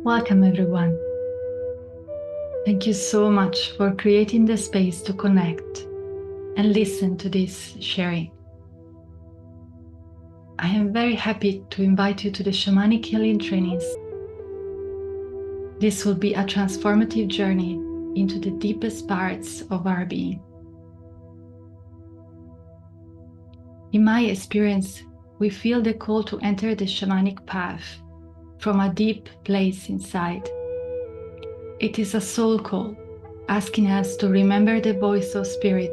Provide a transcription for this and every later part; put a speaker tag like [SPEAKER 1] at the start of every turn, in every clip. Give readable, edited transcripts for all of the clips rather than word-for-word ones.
[SPEAKER 1] Welcome everyone. Thank you so much for creating the space to connect and listen to this sharing. I am very happy to invite you to the Shamanic Healing Trainings. This will be a transformative journey into the deepest parts of our being. In my experience, we feel the call to enter the shamanic path from a deep place inside. It is a soul call, asking us to remember the voice of spirit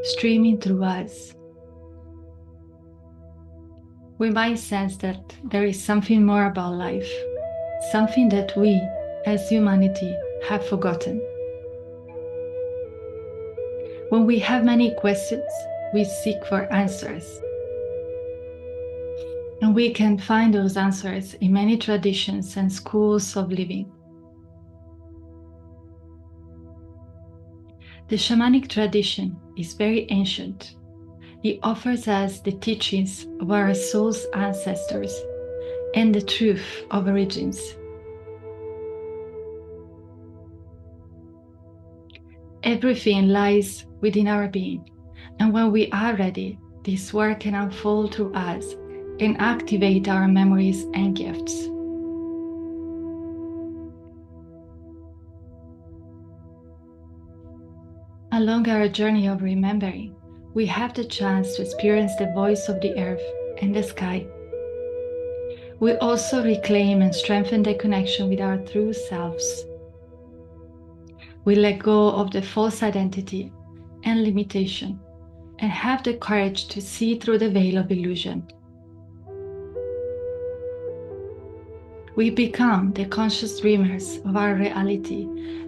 [SPEAKER 1] streaming through us. We might sense that there is something more about life, something that we, as humanity, have forgotten. When we have many questions, we seek for answers. And we can find those answers in many traditions and schools of living. The shamanic tradition is very ancient. It offers us the teachings of our soul's ancestors and the truth of origins. Everything lies within our being, and when we are ready, this work can unfold through us and activate our memories and gifts. Along our journey of remembering, we have the chance to experience the voice of the earth and the sky. We also reclaim and strengthen the connection with our true selves. We let go of the false identity and limitation and have the courage to see through the veil of illusion. We become the conscious dreamers of our reality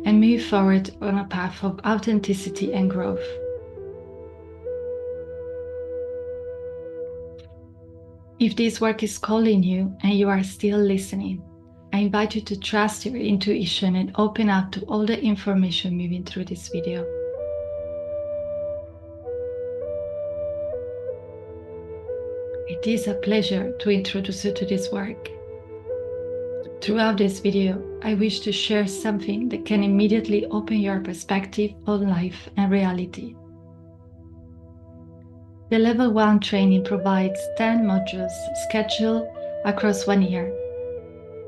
[SPEAKER 1] and move forward on a path of authenticity and growth. If this work is calling you and you are still listening, I invite you to trust your intuition and open up to all the information moving through this video. It is a pleasure to introduce you to this work. Throughout this video, I wish to share something that can immediately open your perspective on life and reality. The Level 1 training provides 10 modules scheduled across 1 year.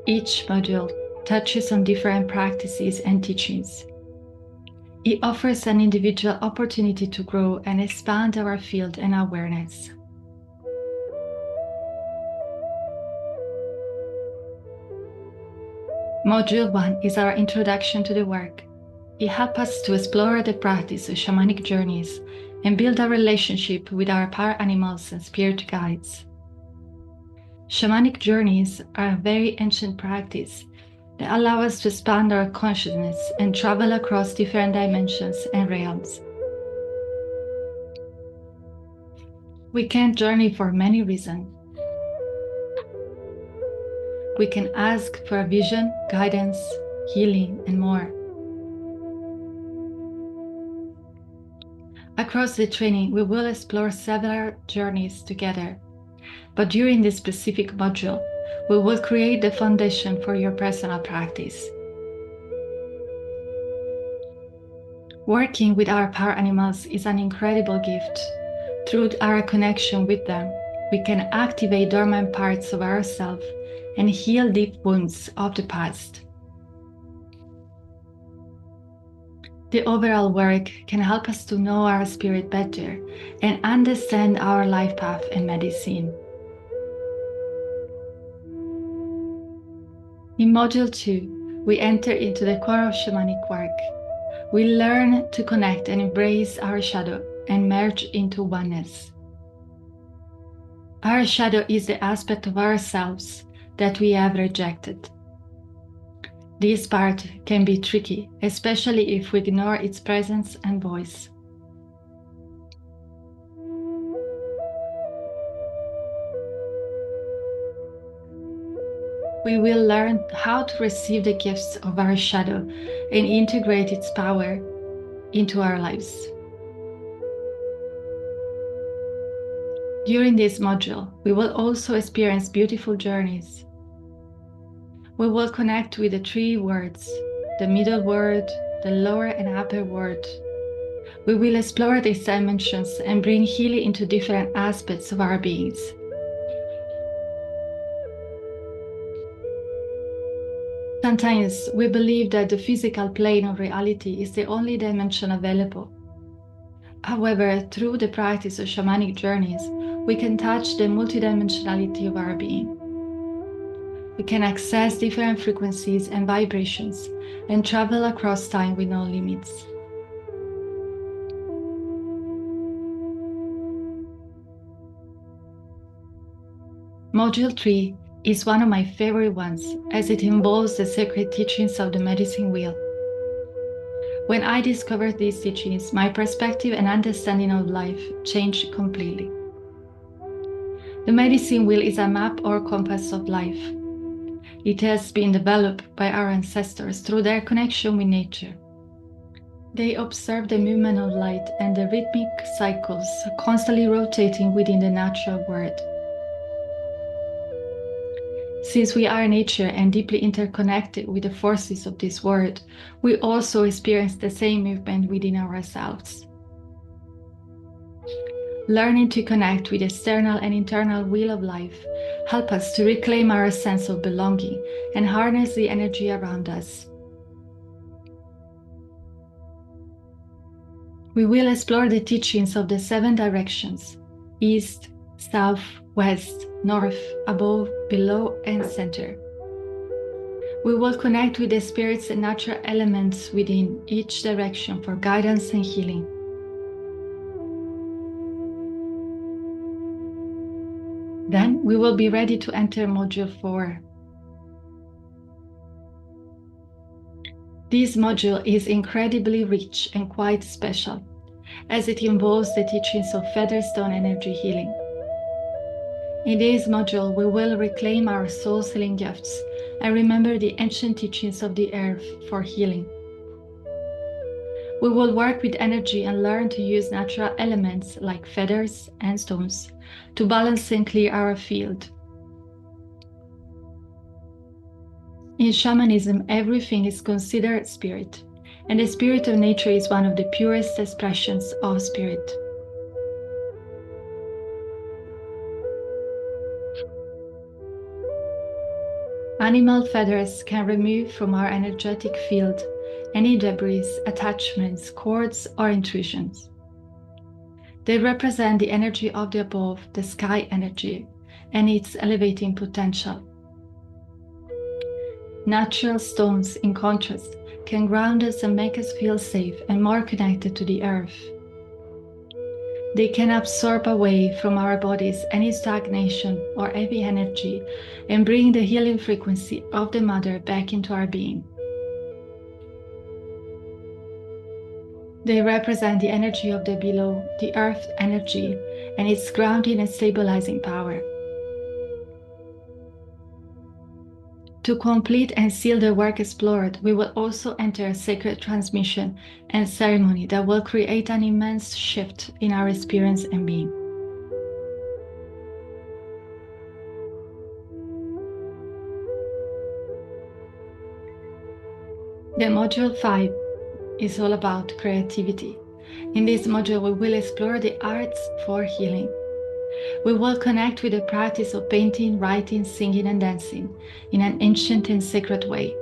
[SPEAKER 1] Each module touches on different practices and teachings. It offers an individual opportunity to grow and expand our field and awareness. Module 1 is our introduction to the work. It helps us to explore the practice of shamanic journeys and build a relationship with our power animals and spirit guides. Shamanic journeys are a very ancient practice that allow us to expand our consciousness and travel across different dimensions and realms. We can journey for many reasons. We can ask for a vision, guidance, healing, and more. Across the training, we will explore several journeys together, but during this specific module, we will create the foundation for your personal practice. Working with our power animals is an incredible gift. Through our connection with them, we can activate dormant parts of ourselves and heal deep wounds of the past. The overall work can help us to know our spirit better and understand our life path and medicine. In Module 2, we enter into the core of shamanic work. We learn to connect and embrace our shadow and merge into oneness. Our shadow is the aspect of ourselves that we have rejected. This part can be tricky, especially if we ignore its presence and voice. We will learn how to receive the gifts of our shadow and integrate its power into our lives. During this module, we will also experience beautiful journeys. We will connect with the 3 words, the middle word, the lower and upper word. We will explore these dimensions and bring healing into different aspects of our beings. Sometimes we believe that the physical plane of reality is the only dimension available. However, through the practice of shamanic journeys, we can touch the multidimensionality of our being. We can access different frequencies and vibrations and travel across time with no limits. Module 3 is one of my favorite ones, as it involves the sacred teachings of the medicine wheel. When I discovered these teachings, my perspective and understanding of life changed completely. The medicine wheel is a map or compass of life. It has been developed by our ancestors through their connection with nature. They observe the movement of light and the rhythmic cycles constantly rotating within the natural world. Since we are nature and deeply interconnected with the forces of this world, we also experience the same movement within ourselves. Learning to connect with the external and internal wheel of life helps us to reclaim our sense of belonging and harness the energy around us. We will explore the teachings of the 7 directions: east, south, west, north, above, below, and center. We will connect with the spirits and natural elements within each direction for guidance and healing. Then we will be ready to enter Module 4. This module is incredibly rich and quite special, as it involves the teachings of Featherstone energy healing. In this module, we will reclaim our soul's healing gifts and remember the ancient teachings of the earth for healing. We will work with energy and learn to use natural elements like feathers and stones to balance and clear our field. In shamanism, everything is considered spirit, and the spirit of nature is one of the purest expressions of spirit. Animal feathers can remove from our energetic field any debris, attachments, cords, or intrusions. They represent the energy of the above, the sky energy, and its elevating potential. Natural stones, in contrast, can ground us and make us feel safe and more connected to the earth. They can absorb away from our bodies any stagnation or heavy energy and bring the healing frequency of the Mother back into our being. They represent the energy of the below, the earth energy, and its grounding and stabilizing power. To complete and seal the work explored, we will also enter a sacred transmission and ceremony that will create an immense shift in our experience and being. The Module 5 is all about creativity. In this module, we will explore the arts for healing. We will connect with the practice of painting, writing, singing, and dancing in an ancient and sacred way.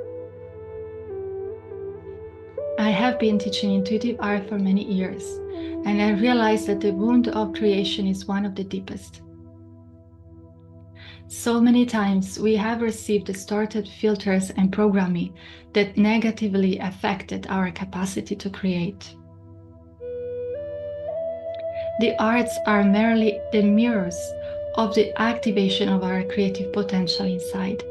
[SPEAKER 1] I have been teaching intuitive art for many years, and I realized that the wound of creation is one of the deepest. So many times we have received distorted filters and programming that negatively affected our capacity to create. The arts are merely the mirrors of the activation of our creative potential inside.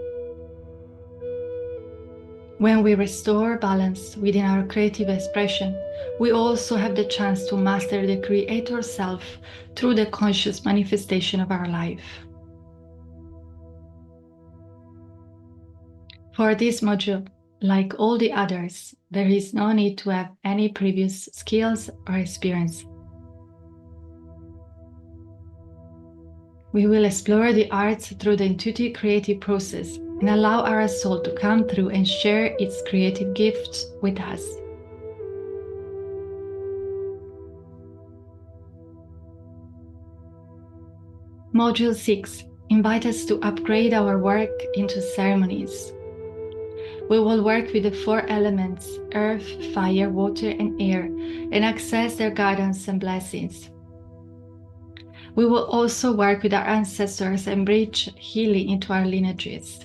[SPEAKER 1] When we restore balance within our creative expression, we also have the chance to master the creator self through the conscious manifestation of our life. For this module, like all the others, there is no need to have any previous skills or experience. We will explore the arts through the intuitive creative process, and allow our soul to come through and share its creative gifts with us. Module 6 invites us to upgrade our work into ceremonies. We will work with the 4 elements, earth, fire, water, and air, and access their guidance and blessings. We will also work with our ancestors and bridge healing into our lineages.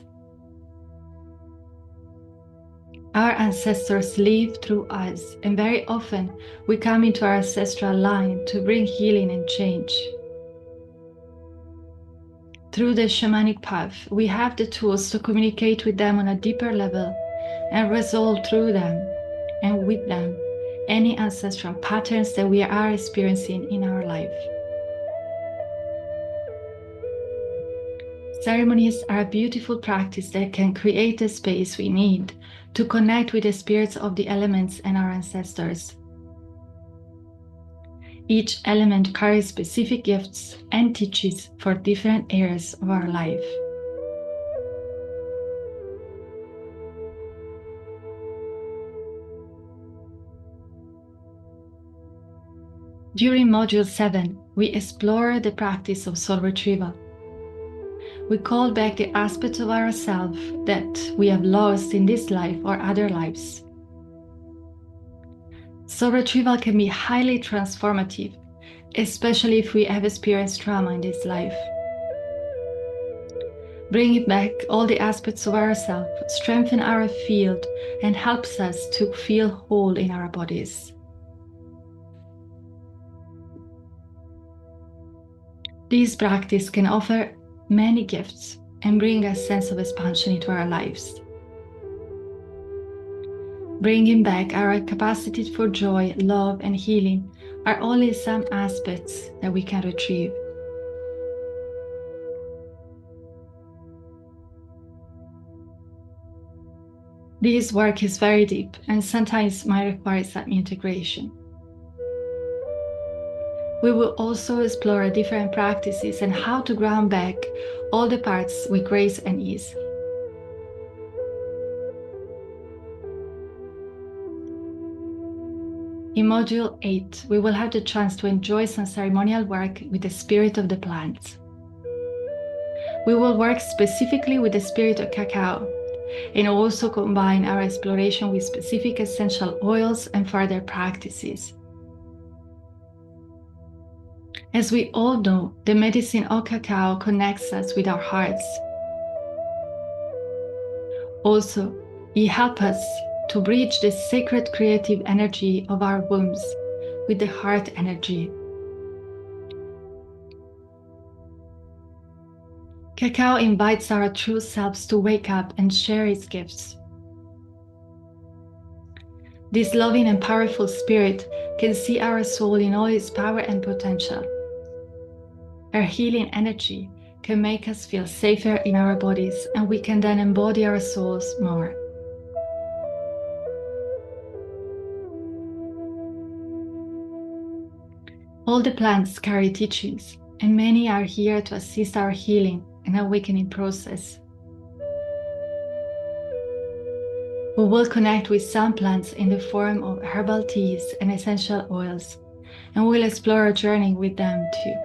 [SPEAKER 1] Our ancestors live through us, and very often we come into our ancestral line to bring healing and change. Through the shamanic path, we have the tools to communicate with them on a deeper level and resolve through them and with them any ancestral patterns that we are experiencing in our life. Ceremonies are a beautiful practice that can create the space we need to connect with the spirits of the elements and our ancestors. Each element carries specific gifts and teaches for different areas of our life. During Module 7, we explore the practice of soul retrieval. We call back the aspects of ourselves that we have lost in this life or other lives. Soul retrieval can be highly transformative, especially if we have experienced trauma in this life. Bringing back all the aspects of ourselves strengthens our field and helps us to feel whole in our bodies. This practice can offer many gifts and bring a sense of expansion into our lives. Bringing back our capacity for joy, love, and healing are only some aspects that we can retrieve. This work is very deep and sometimes might require some integration. We will also explore different practices and how to ground back all the parts with grace and ease. In Module 8, we will have the chance to enjoy some ceremonial work with the spirit of the plants. We will work specifically with the spirit of cacao and also combine our exploration with specific essential oils and further practices. As we all know, the medicine of cacao connects us with our hearts. Also, it helps us to bridge the sacred creative energy of our wombs with the heart energy. Cacao invites our true selves to wake up and share its gifts. This loving and powerful spirit can see our soul in all its power and potential. Her healing energy can make us feel safer in our bodies, and we can then embody our souls more. All the plants carry teachings, and many are here to assist our healing and awakening process. We will connect with some plants in the form of herbal teas and essential oils, and we'll explore a journey with them too.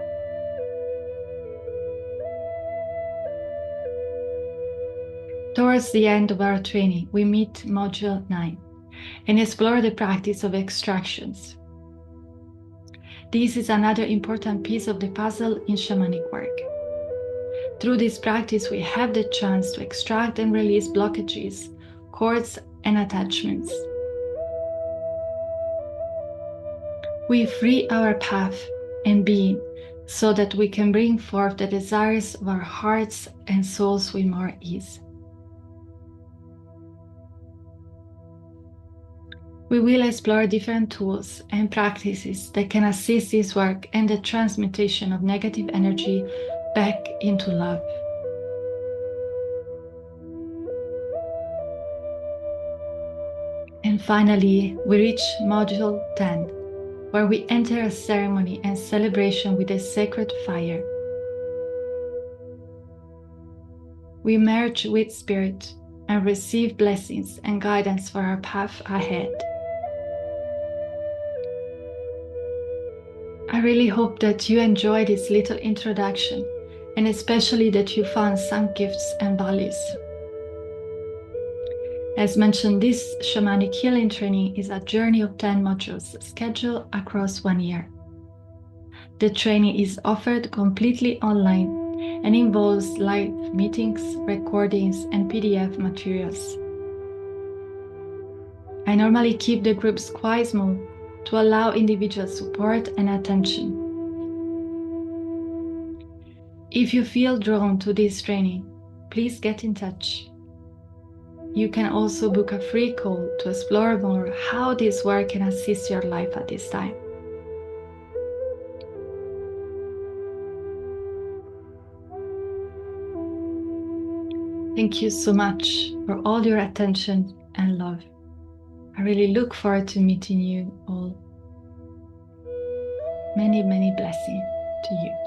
[SPEAKER 1] Towards the end of our training, we meet Module 9 and explore the practice of extractions. This is another important piece of the puzzle in shamanic work. Through this practice, we have the chance to extract and release blockages, cords, and attachments. We free our path and being so that we can bring forth the desires of our hearts and souls with more ease. We will explore different tools and practices that can assist this work and the transmutation of negative energy back into love. And finally, we reach Module 10, where we enter a ceremony and celebration with a sacred fire. we merge with Spirit and receive blessings and guidance for our path ahead. I really hope that you enjoyed this little introduction, and especially that you found some gifts and values. As mentioned, this shamanic healing training is a journey of 10 modules scheduled across 1 year. The training is offered completely online and involves live meetings, recordings, and PDF materials. I normally keep the groups quite small to allow individual support and attention. If you feel drawn to this training, please get in touch. You can also book a free call to explore more how this work can assist your life at this time. Thank you so much for all your attention and love. I really look forward to meeting you all. Many, many blessings to you.